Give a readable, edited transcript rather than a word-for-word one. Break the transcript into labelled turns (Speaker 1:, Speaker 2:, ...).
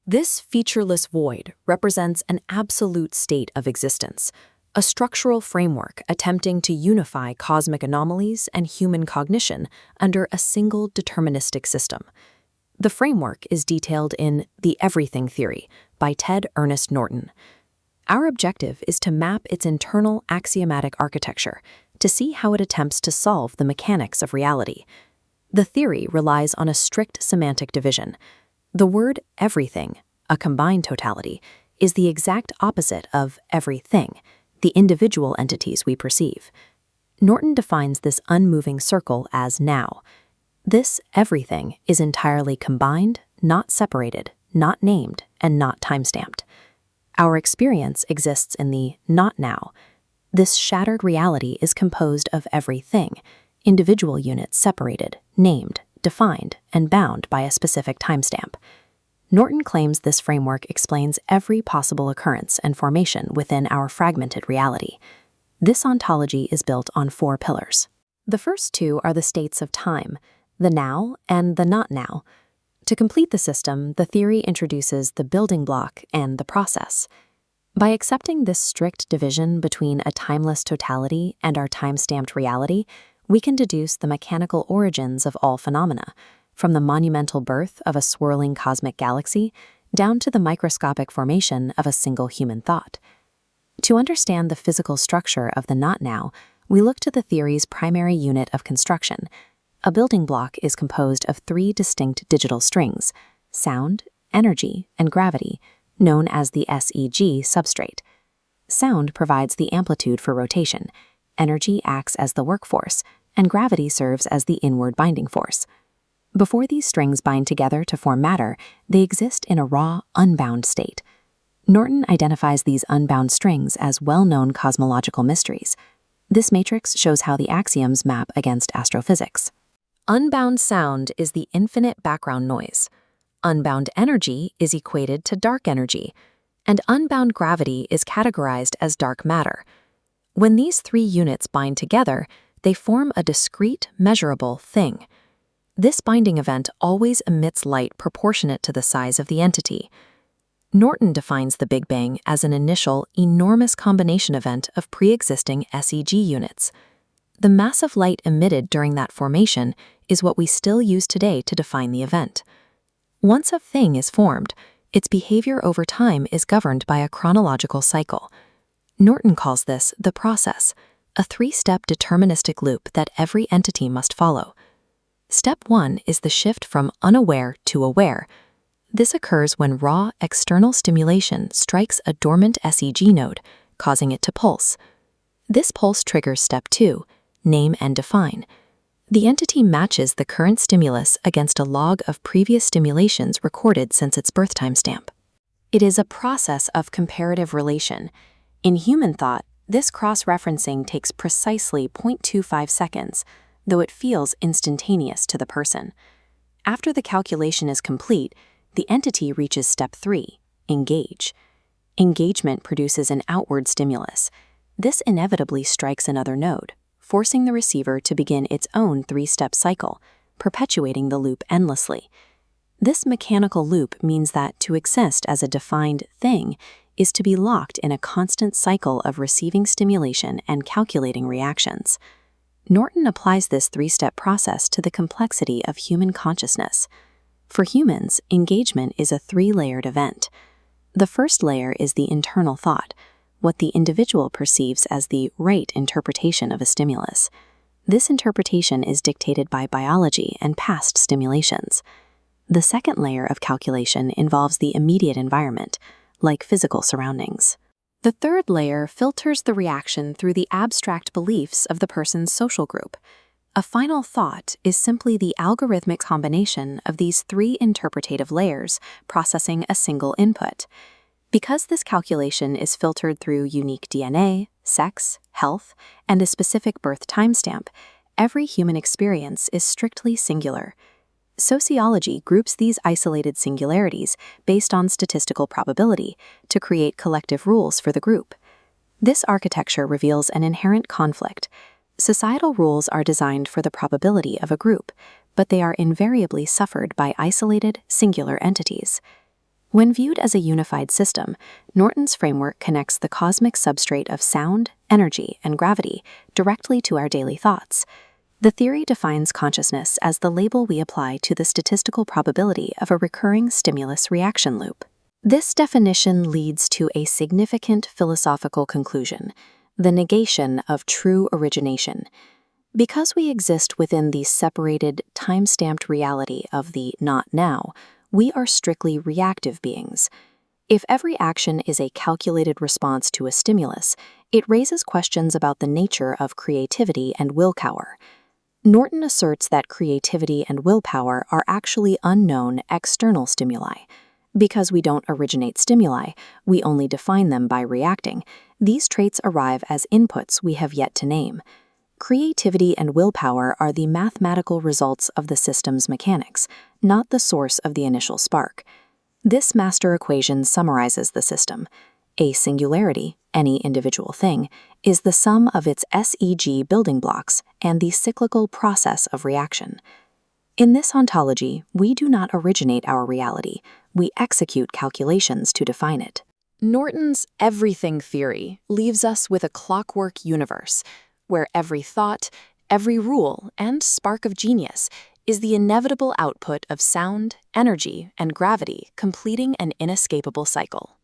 Speaker 1: This featureless void represents an absolute state of existence, a structural framework attempting to unify cosmic anomalies and human cognition under a single deterministic system. The framework is detailed in The Everything Theory by Ted Ernest Norton. Our objective is to map its internal axiomatic architecture to see how it attempts to solve the mechanics of reality. The theory relies on a strict semantic division. The word everything, a combined totality, is the exact opposite of everything, the individual entities we perceive. Norton defines this unmoving circle as now. This everything is entirely combined, not separated, not named, and not timestamped. Our experience exists in the not now. This shattered reality is composed of everything, individual units separated, named, defined, and bound by a specific timestamp. Norton claims this framework explains every possible occurrence and formation within our fragmented reality. This ontology is built on 4 pillars. The first 2 are the states of time, the now and the not now. To complete the system, the theory introduces the building block and the process. By accepting this strict division between a timeless totality and our time-stamped reality, we can deduce the mechanical origins of all phenomena, from the monumental birth of a swirling cosmic galaxy down to the microscopic formation of a single human thought. To understand the physical structure of the not now, we look to the theory's primary unit of construction. A building block is composed of 3 distinct digital strings: sound, energy, and gravity, known as the SEG substrate. Sound provides the amplitude for rotation, energy acts as the workforce, and gravity serves as the inward binding force. Before these strings bind together to form matter, they exist in a raw, unbound state. Norton identifies these unbound strings as well-known cosmological mysteries. This matrix shows how the axioms map against astrophysics. Unbound sound is the infinite background noise. Unbound energy is equated to dark energy, and unbound gravity is categorized as dark matter. When these 3 units bind together, they form a discrete, measurable thing. This binding event always emits light proportionate to the size of the entity. Norton defines the Big Bang as an initial, enormous combination event of pre-existing SEG units. The massive light emitted during that formation is what we still use today to define the event. Once a thing is formed, its behavior over time is governed by a chronological cycle. Norton calls this the process, a 3-step deterministic loop that every entity must follow. Step 1 is the shift from unaware to aware. This occurs when raw external stimulation strikes a dormant SEG node, causing it to pulse. This pulse triggers step 2, name and define. The entity matches the current stimulus against a log of previous stimulations recorded since its birth timestamp. It is a process of comparative relation. In human thought, this cross-referencing takes precisely 0.25 seconds, though it feels instantaneous to the person. After the calculation is complete, the entity reaches step 3, engage. Engagement produces an outward stimulus. This inevitably strikes another node, forcing the receiver to begin its own 3-step cycle, perpetuating the loop endlessly. This mechanical loop means that to exist as a defined thing is to be locked in a constant cycle of receiving stimulation and calculating reactions. Norton applies this 3-step process to the complexity of human consciousness. For humans, engagement is a 3-layered event. The first layer is the internal thought, what the individual perceives as the right interpretation of a stimulus. This interpretation is dictated by biology and past stimulations. The second layer of calculation involves the immediate environment, like physical surroundings. The third layer filters the reaction through the abstract beliefs of the person's social group. A final thought is simply the algorithmic combination of these 3 interpretative layers processing a single input. Because this calculation is filtered through unique DNA, sex, health, and a specific birth timestamp, every human experience is strictly singular. Sociology groups these isolated singularities based on statistical probability to create collective rules for the group. This architecture reveals an inherent conflict. Societal rules are designed for the probability of a group, but they are invariably suffered by isolated, singular entities. When viewed as a unified system, Norton's framework connects the cosmic substrate of sound, energy, and gravity directly to our daily thoughts. The theory defines consciousness as the label we apply to the statistical probability of a recurring stimulus-reaction loop. This definition leads to a significant philosophical conclusion: the negation of true origination. Because we exist within the separated, time-stamped reality of the not now, we are strictly reactive beings. If every action is a calculated response to a stimulus, it raises questions about the nature of creativity and willpower. Norton asserts that creativity and willpower are actually unknown external stimuli. Because we don't originate stimuli, we only define them by reacting. These traits arrive as inputs we have yet to name. Creativity and willpower are the mathematical results of the system's mechanics, not the source of the initial spark. This master equation summarizes the system. A singularity, any individual thing, is the sum of its SEG building blocks and the cyclical process of reaction. In this ontology, we do not originate our reality, we execute calculations to define it. Norton's everything theory leaves us with a clockwork universe, where every thought, every rule, and spark of genius is the inevitable output of sound, energy, and gravity completing an inescapable cycle.